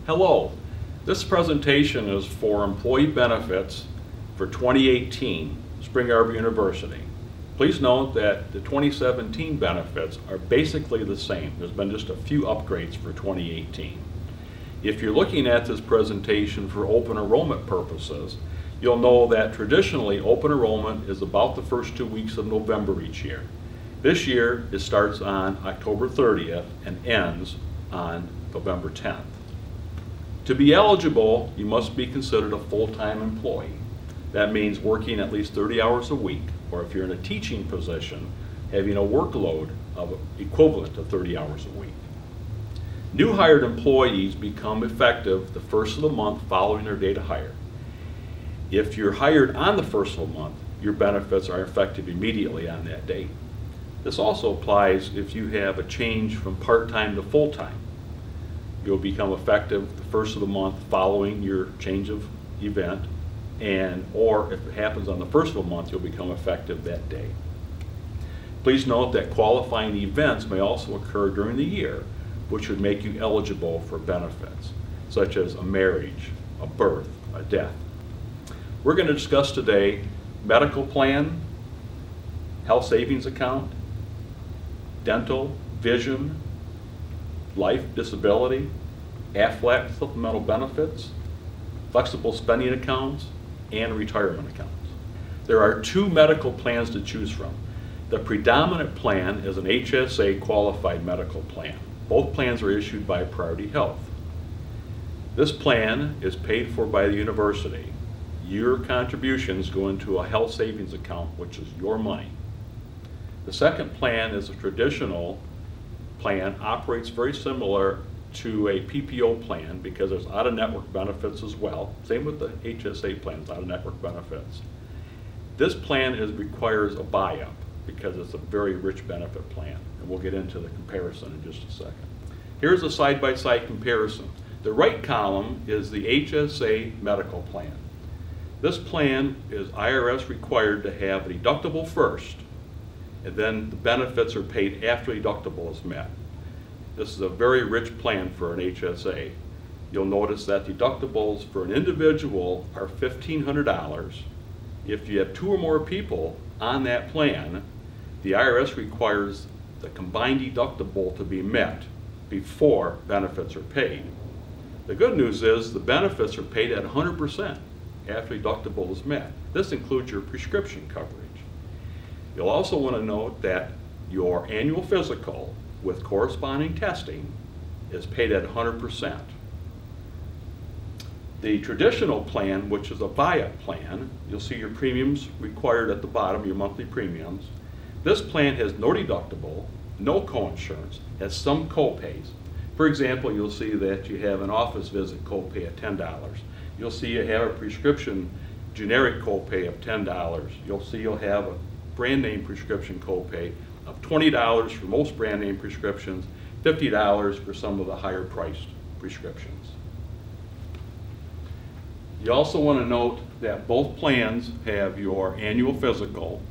Hello, this presentation is for employee benefits for 2018, Spring Arbor University. Please note that the 2017 benefits are basically the same. There's been just a few upgrades for 2018. If you're looking at this presentation for open enrollment purposes, you'll know that traditionally open enrollment is about the first 2 weeks of November each year. This year it starts on October 30th and ends on November 10th. To be eligible, you must be considered a full-time employee. That means working at least 30 hours a week, or if you're in a teaching position, having a workload of equivalent to 30 hours a week. New hired employees become effective the first of the month following their date of hire. If you're hired on the first of the month, your benefits are effective immediately on that date. This also applies if you have a change from part-time to full-time. You'll become effective the first of the month following your change of event, or if it happens on the first of the month, you'll become effective that day. Please note that qualifying events may also occur during the year, which would make you eligible for benefits, such as a marriage, a birth, a death. We're going to discuss today medical plan, health savings account, dental, vision, life, disability, AFLAC supplemental benefits, flexible spending accounts, and retirement accounts. There are two medical plans to choose from. The predominant plan is an HSA qualified medical plan. Both plans are issued by Priority Health. This plan is paid for by the university. Your contributions go into a health savings account, which is your money. The second plan is a traditional plan, operates very similar to a PPO plan because there's out-of-network benefits as well. Same with the HSA plans, out-of-network benefits. This plan requires a buy-up because it's a very rich benefit plan, and we'll get into the comparison in just a second. Here's a side-by-side comparison. The right column is the HSA medical plan. This plan is IRS required to have a deductible first, and then the benefits are paid after deductible is met. This is a very rich plan for an HSA. You'll notice that deductibles for an individual are $1,500. If you have two or more people on that plan, the IRS requires the combined deductible to be met before benefits are paid. The good news is the benefits are paid at 100% after deductible is met. This includes your prescription coverage. You'll also want to note that your annual physical with corresponding testing is paid at 100%. The traditional plan, which is a buy-up plan, you'll see your premiums required at the bottom, your monthly premiums. This plan has no deductible, no coinsurance, has some co-pays. For example, you'll see that you have an office visit copay of $10. You'll see you have a prescription generic copay of $10. You'll see you'll have a brand name prescription copay of $20 for most brand name prescriptions, $50 for some of the higher priced prescriptions. You also want to note that both plans have your annual physical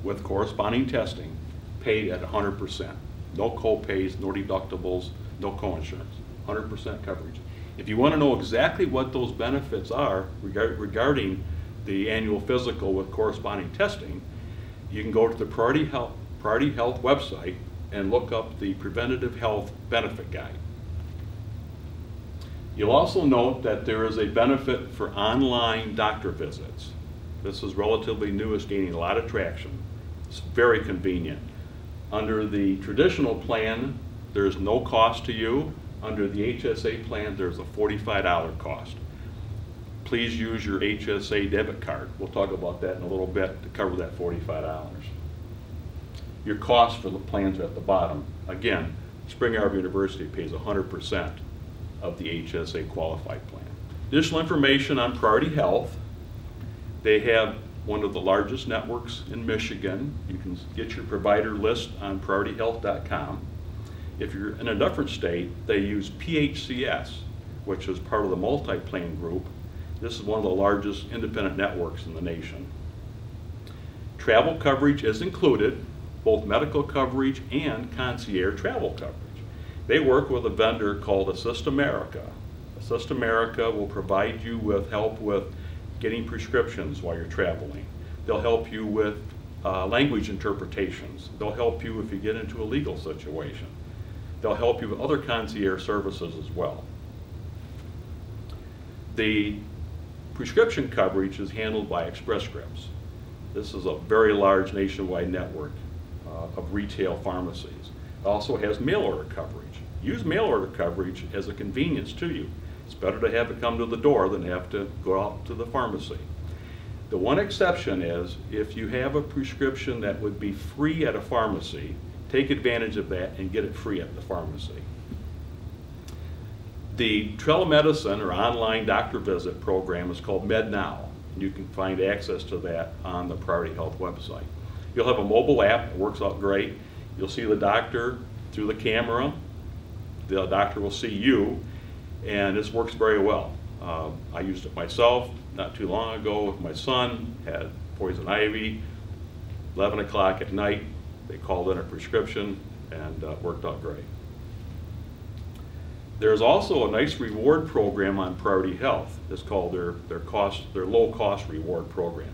with corresponding testing paid at 100%. No co-pays, no deductibles, no coinsurance, 100% coverage. If you want to know exactly what those benefits are regarding the annual physical with corresponding testing, you can go to the Priority Health website and look up the Preventative Health Benefit Guide. You'll also note that there is a benefit for online doctor visits. This is relatively new, it's gaining a lot of traction. It's very convenient. Under the traditional plan, there's no cost to you. Under the HSA plan, there's a $45 cost. Please use your HSA debit card. We'll talk about that in a little bit to cover that $45. Your costs for the plans are at the bottom. Again, Spring Arbor University pays 100% of the HSA qualified plan. Additional information on Priority Health. They have one of the largest networks in Michigan. You can get your provider list on priorityhealth.com. If you're in a different state, they use PHCS, which is part of the multi-plan group. This is one of the largest independent networks in the nation. Travel coverage is included, both medical coverage and concierge travel coverage. They work with a vendor called Assist America. Assist America will provide you with help with getting prescriptions while you're traveling. They'll help you with language interpretations. They'll help you if you get into a legal situation. They'll help you with other concierge services as well. The prescription coverage is handled by Express Scripts. This is a very large nationwide network of retail pharmacies. It also has mail order coverage. Use mail order coverage as a convenience to you. It's better to have it come to the door than have to go out to the pharmacy. The one exception is if you have a prescription that would be free at a pharmacy, take advantage of that and get it free at the pharmacy. The telemedicine or online doctor visit program is called MedNow. You can find access to that on the Priority Health website. You'll have a mobile app, it works out great. You'll see the doctor through the camera. The doctor will see you, and this works very well. I used it myself not too long ago with my son, had poison ivy, 11 o'clock at night. They called in a prescription and worked out great. There's also a nice reward program on Priority Health. It's called their low cost reward program.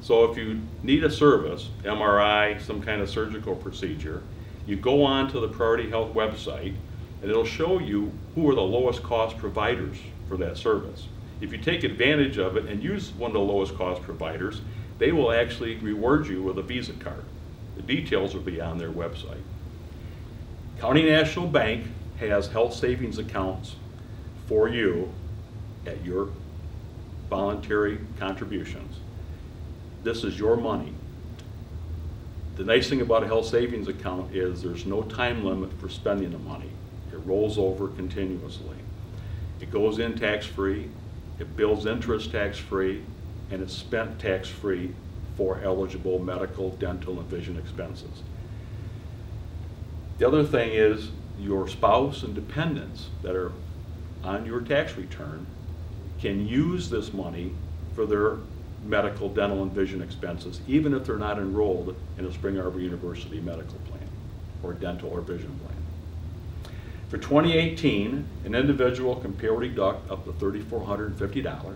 So if you need a service, MRI, some kind of surgical procedure, you go on to the Priority Health website and it'll show you who are the lowest cost providers for that service. If you take advantage of it and use one of the lowest cost providers, they will actually reward you with a Visa card. The details will be on their website. County National Bank has health savings accounts for you at your voluntary contributions. This is your money. The nice thing about a health savings account is there's no time limit for spending the money. It rolls over continuously. It goes in tax-free, it builds interest tax-free, and it's spent tax-free for eligible medical, dental, and vision expenses. The other thing is your spouse and dependents that are on your tax return can use this money for their medical, dental, and vision expenses, even if they're not enrolled in a Spring Arbor University medical plan or dental or vision plan. For 2018, an individual can pay or deduct up to $3,450.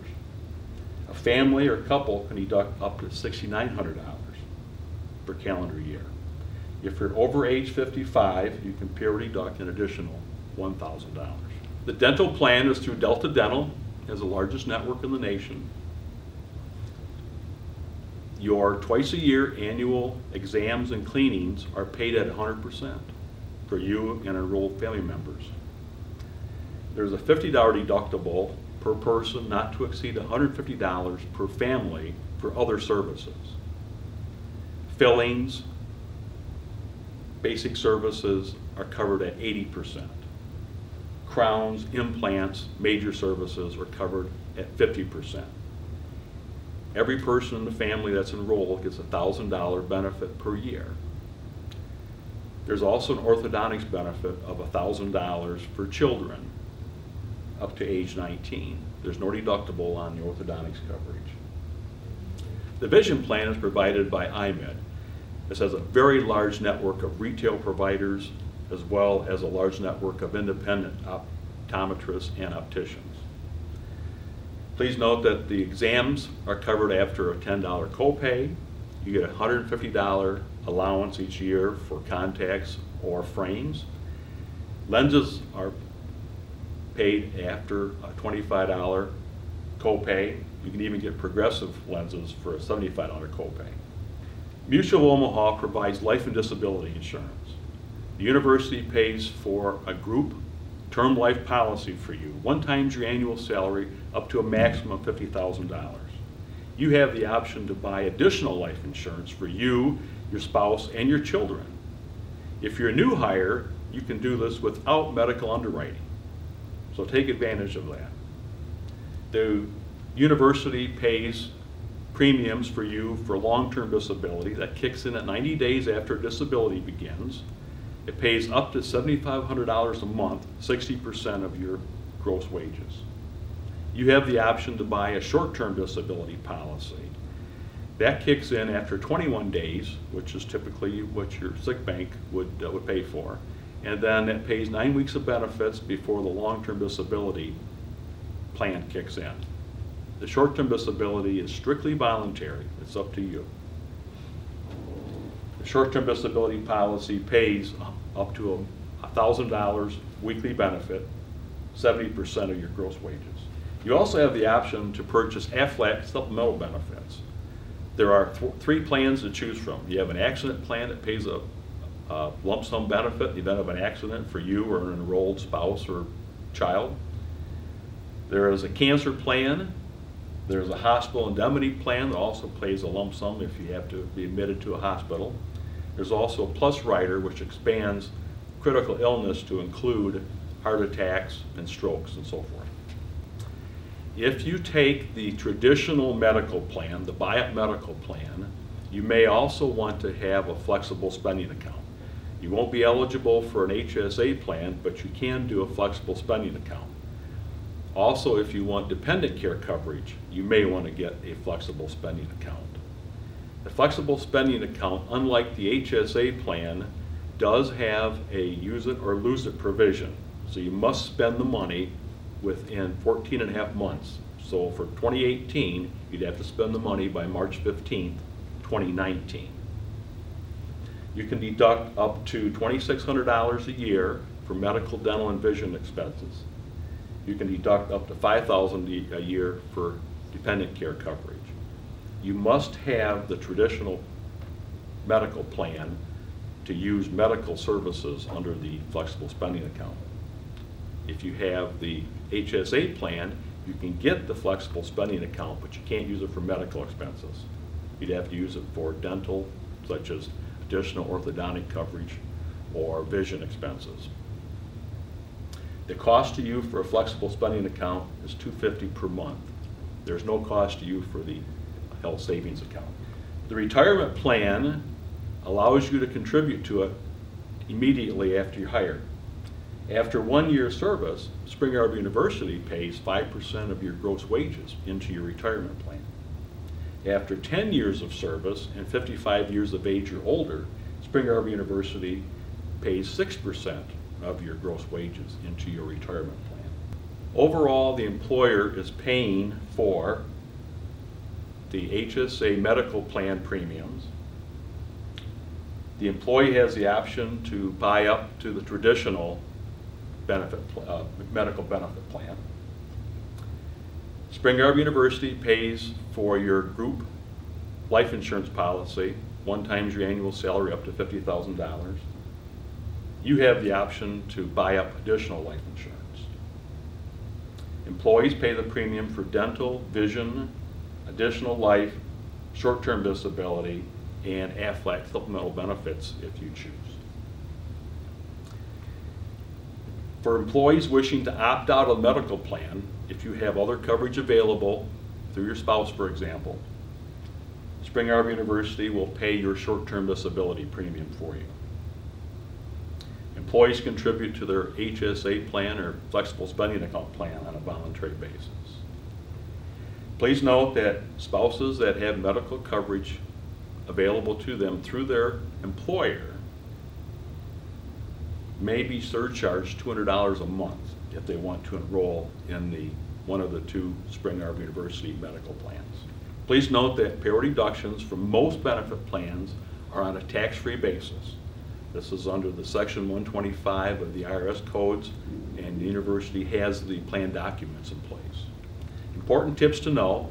A family or couple can deduct up to $6,900 per calendar year. If you're over age 55, you can pay or deduct an additional $1,000. The dental plan is through Delta Dental, has the largest network in the nation. Your twice a year annual exams and cleanings are paid at 100% for you and enrolled family members. There's a $50 deductible per person, not to exceed $150 per family for other services. Fillings, basic services are covered at 80%. Crowns, implants, major services are covered at 50%. Every person in the family that's enrolled gets a $1,000 benefit per year. There's also an orthodontics benefit of $1,000 for children up to age 19. There's no deductible on the orthodontics coverage. The vision plan is provided by iMed. This has a very large network of retail providers as well as a large network of independent optometrists and opticians. Please note that the exams are covered after a $10 copay. You get a $150 allowance each year for contacts or frames. Lenses are paid after a $25 copay. You can even get progressive lenses for a $75 copay. Mutual Omaha provides life and disability insurance. The university pays for a group term life policy for you, 1 times your annual salary up to a maximum of $50,000. You have the option to buy additional life insurance for you, your spouse, and your children. If you're a new hire, you can do this without medical underwriting. So take advantage of that. The university pays premiums for you for long-term disability. That kicks in at 90 days after disability begins. It pays up to $7,500 a month, 60% of your gross wages. You have the option to buy a short-term disability policy. That kicks in after 21 days, which is typically what your sick bank would pay for. And then it pays 9 weeks of benefits before the long-term disability plan kicks in. The short-term disability is strictly voluntary. It's up to you. The short-term disability policy pays up to $1,000 weekly benefit, 70% of your gross wages. You also have the option to purchase Aflac supplemental benefits. There are three plans to choose from. You have an accident plan that pays a lump sum benefit in the event of an accident for you or an enrolled spouse or child. There is a cancer plan. There's a hospital indemnity plan that also pays a lump sum if you have to be admitted to a hospital. There's also a plus rider which expands critical illness to include heart attacks and strokes and so forth. If you take the traditional medical plan, the buy-up medical plan, you may also want to have a flexible spending account. You won't be eligible for an HSA plan, but you can do a flexible spending account. Also, if you want dependent care coverage, you may want to get a flexible spending account. The flexible spending account, unlike the HSA plan, does have a use it or lose it provision. So you must spend the money within 14 and a half months. So for 2018, you'd have to spend the money by March 15th, 2019. You can deduct up to $2,600 a year for medical, dental, and vision expenses. You can deduct up to $5,000 a year for dependent care coverage. You must have the traditional medical plan to use medical services under the flexible spending account. If you have the HSA plan, you can get the flexible spending account, but you can't use it for medical expenses. You'd have to use it for dental, such as additional orthodontic coverage or vision expenses. The cost to you for a flexible spending account is $250 per month. There's no cost to you for the health savings account. The retirement plan allows you to contribute to it immediately after you're hired. After 1 year service, Spring Arbor University pays 5% of your gross wages into your retirement plan. After 10 years of service and 55 years of age or older, Spring Arbor University pays 6% of your gross wages into your retirement plan. Overall, the employer is paying for the HSA medical plan premiums. The employee has the option to buy up to the traditional medical benefit plan. Spring Arbor University pays for your group life insurance policy, 1 times your annual salary up to $50,000. You have the option to buy up additional life insurance. Employees pay the premium for dental, vision, additional life, short-term disability, and Aflac supplemental benefits if you choose. For employees wishing to opt out of a medical plan, if you have other coverage available through your spouse, for example, Spring Arbor University will pay your short-term disability premium for you. Employees contribute to their HSA plan or flexible spending account plan on a voluntary basis. Please note that spouses that have medical coverage available to them through their employer may be surcharged $200 a month if they want to enroll in one of the 2 Spring Arbor University medical plans. Please note that payroll deductions for most benefit plans are on a tax-free basis. This is under the Section 125 of the IRS codes, and the university has the plan documents in place. Important tips to know: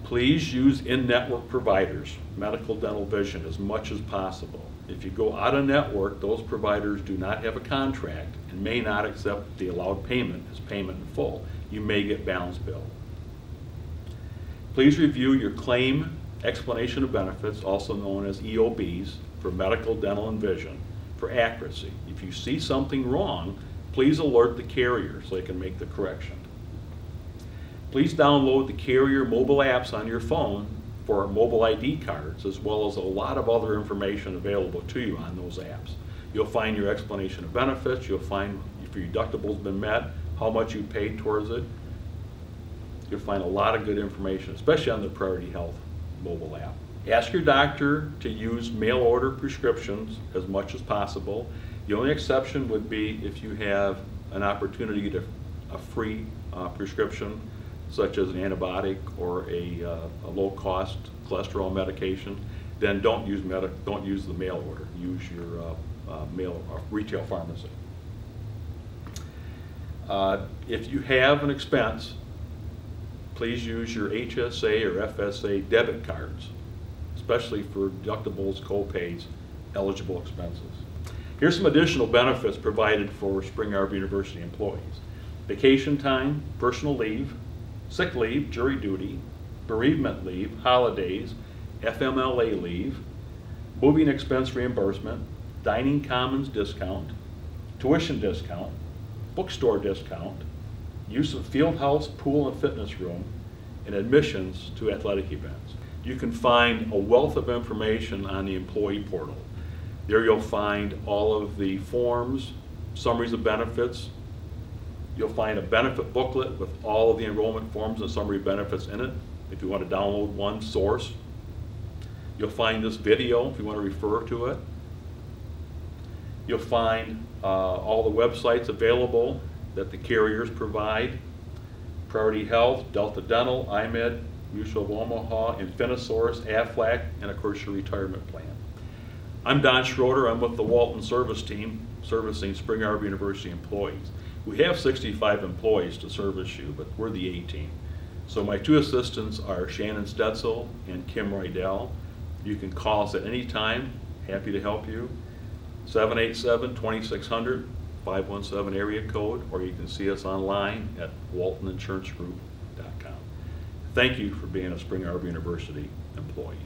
please use in-network providers, medical, dental, vision, as much as possible. If you go out of network, those providers do not have a contract and may not accept the allowed payment as payment in full. You may get balance billed. Please review your claim explanation of benefits, also known as EOBs, for medical, dental, and vision for accuracy. If you see something wrong, please alert the carrier so they can make the correction. Please download the carrier mobile apps on your phone for mobile ID cards, as well as a lot of other information available to you on those apps. You'll find your explanation of benefits, you'll find if your deductible's been met, how much you paid towards it. You'll find a lot of good information, especially on the Priority Health mobile app. Ask your doctor to use mail order prescriptions as much as possible. The only exception would be if you have an opportunity to a free prescription, such as an antibiotic or a low-cost cholesterol medication, then don't use the mail order. Use your retail pharmacy. If you have an expense, please use your HSA or FSA debit cards, especially for deductibles, co-pays, eligible expenses. Here's some additional benefits provided for Spring Arbor University employees. Vacation time, personal leave, sick leave, jury duty, bereavement leave, holidays, FMLA leave, moving expense reimbursement, dining commons discount, tuition discount, bookstore discount, use of field house, pool and fitness room, and admissions to athletic events. You can find a wealth of information on the employee portal. There you'll find all of the forms, summaries of benefits. You'll find a benefit booklet with all of the enrollment forms and summary benefits in it, if you want to download one source. You'll find this video if you want to refer to it. You'll find all the websites available that the carriers provide: Priority Health, Delta Dental, IMED, Mutual of Omaha, Infinisource, Aflac, and of course your retirement plan. I'm Don Schroeder. I'm with the Walton service team servicing Spring Arbor University employees. We have 65 employees to service you, but we're the A team. So my two assistants are Shannon Stetzel and Kim Rydell. You can call us at any time. Happy to help you. 787-2600, 517 area code, or you can see us online at waltoninsurancegroup.com. Thank you for being a Spring Arbor University employee.